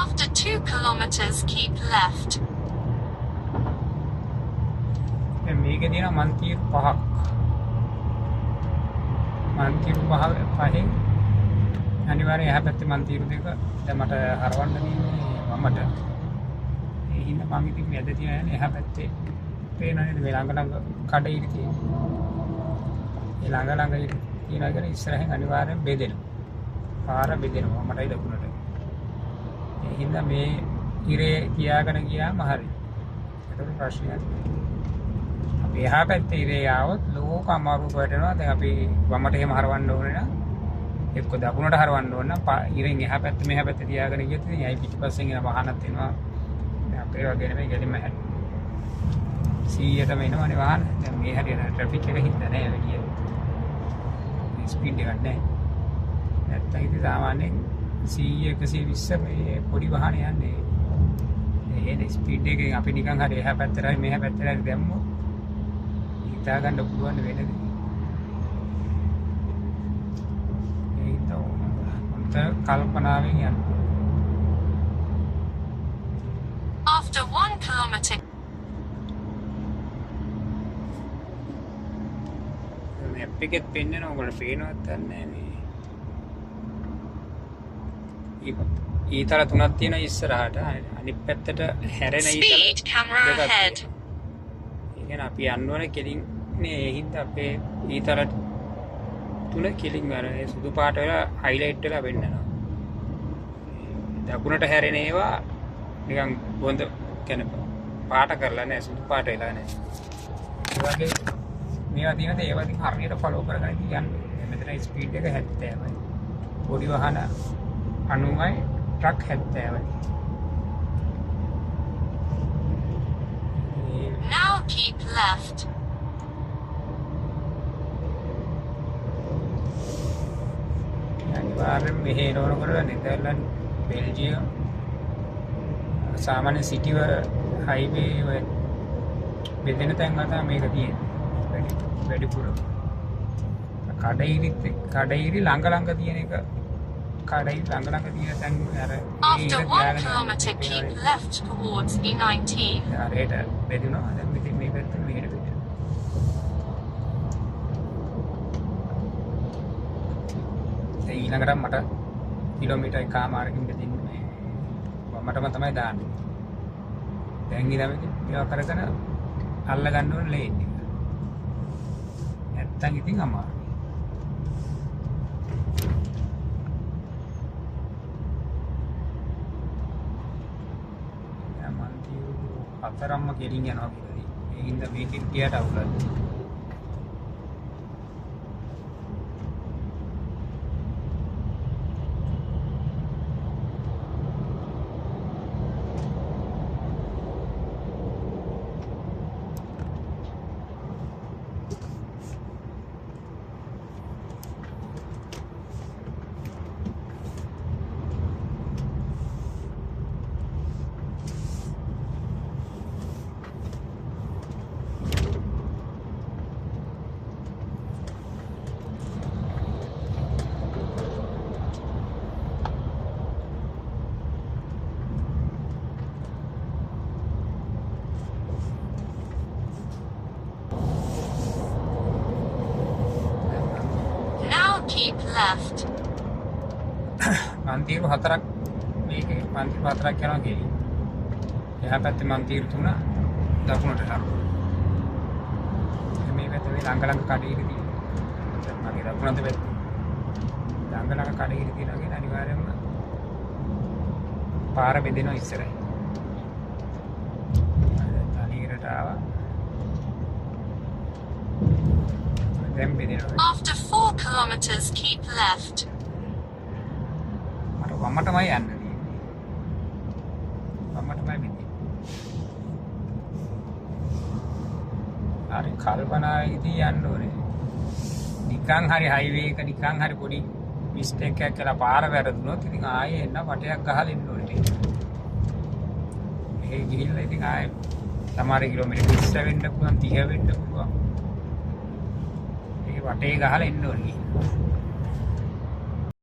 After 2 kilometers, keep left. මේකේ තියෙන මන්තිරු 5ක්. මන්තිරු 5 පහෙන් අනිවාර්යෙන් එහා පැත්තේ මන්තිරු දෙක දැන් මට හරවන්න තියෙන්නේ වමට. ඒ හින්දා මම ඉතින් මැද තියන්නේ එහා පැත්තේ පේනවා නේද මේ ළඟ කඩේට තියෙන්නේ. ඒ ළඟ තියනගෙන ඉස්සරහින් අනිවාර්යෙන් බෙදෙනවා. පාර බෙදෙනවා මටයි දකුණට. ඒ හින්දා මේ ඉරේ තියාගෙන ගියාම හරි. ඒක ප්‍රශ්නයක්. අපි එහා පැත්තේ ඉරේ ආවොත් ලෝක අමාරුවට වැටෙනවා. දැන් අපි වමට එහෙම හරවන්න ඕනේ නම් එක්ක දකුණට හරවන්න ඕන නම් ඉරෙන් එහා පැත්තේ මෙහා පැත්තේ තියාගෙන ගියොත් ඉතින් ඇයි පිටිපස්සෙන් එන වාහනත් එනවා. දැන් අපේ වගේ නෙමෙයි ගෙලින්ම හැදෙන්නේ. 100ටම එනවනේ වාහන. දැන් මේ හැටියට ට්‍රැෆික් එක හින්දා නෑ වැඩි. ස්පීඩ් එකක් නෑ. නැත්තම් ඉතින් සාමාන්‍යයෙන් 100 120 මේ පොඩි වාහන යන්නේ. ඒ ස්පීඩ් එකෙන් අපි නිකන් හරි එහා පැත්තට හරි මෙහා පැත්තට හරි දැම්මොත් හිතා ගන්න පුළුවන් වෙන්නේ. ඒක උන්ට කල්පනාවෙන් යන්න. After 1 kilometer. මැප් එකෙත් පෙන්නන ඔයගොල්ලෝ පේනවත් නැහැ මේ. ඊතල තුනක් තියෙන ඉස්සරහට අනිත් පැත්තට හැරෙන Speed camera ahead. ඉතින් අපි යන්න ඕනේ කෙලින් නේ ඒ හින්දා අපේ ඊතල තුන කෙලින් වර සුදු පාට වෙලා හයිලයිට් වෙලා වෙන්නනවා. දකුණට හැරෙන ඒවා නිකන් බොඳ කියන පාට කරලා නැහැ සුදු පාට වෙලා නැහැ. ඒ වගේ මේවා තියෙනද ඒවා දිහා හරියට ෆලෝ කරගෙන යන්නේ. මෙතන ස්පීඩ් එක 70යි. පොඩි වාහන 90යි ට්‍රක් 70යි. Now keep left. අනිවාර්යෙන් මෙහෙ එනකොට නෙදර්ලන්ඩ් බෙල්ජියම් සාමාන්‍ය සිටි වල හයිවේ වල බෙදෙන තැන් වල තමයි මේක තියෙන්නේ. වැඩිපුර කඩයිරි ළඟ තියෙන එක කඩයිරි ළඟ තියෙන තැන් අර After 1 kilometer, keep left towards E19. හරියට බෙදුණා. දැන් මෙතන මේ පැත්තට මෙහෙට බෙදෙනවා. ඊළඟට මට කිලෝමීටර් එකමාරකින් බෙදින්නේ වමටම තමයි දාන්නේ. දැන් ඊළඟ මේවා කරගෙන අල්ල ගන්න ඕන ලේන් එක. නැත්තම් ඉතින් අමාරුයි. දැන් මන් කියු හතරම්ම කෙලින් යනවා කියලා. ඒ හින්දා මේකෙන් ගියට අවුලක්. Keep left. මන්තිරු 4ක් මේකේ මන්තිරු 4ක් යනවා කියලා. එහා පැත්තේ මන්තිරු 3 දකුණට හරවනවා. මේ පැත්තේ ළඟ කඩේට තියෙනවා. මගේ දකුණට පැත්තේ ළඟ කඩේට තියෙනවා කියන අනිවාර්යයෙන්ම පාර බෙදෙනවා ඉස්සරහින්. තනියරට ආවා. After 4 kilometers, keep left. මට වමටමයි යන්න තියෙන්නේ. වමටමයි මෙතන. හරි කල්පනාවේදී යන්න ඕනේ. නිකන් හරි හයිවේ එක නිකන් හරි පොඩි මිස්ටේක් එකක් කරලා පාර වැරදුනොත් ඉතින් ආයේ එන්න වටයක් ගහලා ඉන්න ඕනේ. මේ ගිහිල්ලා ඉතින් ආයේ සමහර කිලෝමීටර් 20 වෙන්න පුළුවන් 30 වෙන්න පුළුවන්. වටේ ගහලා එන්න ඕනේ.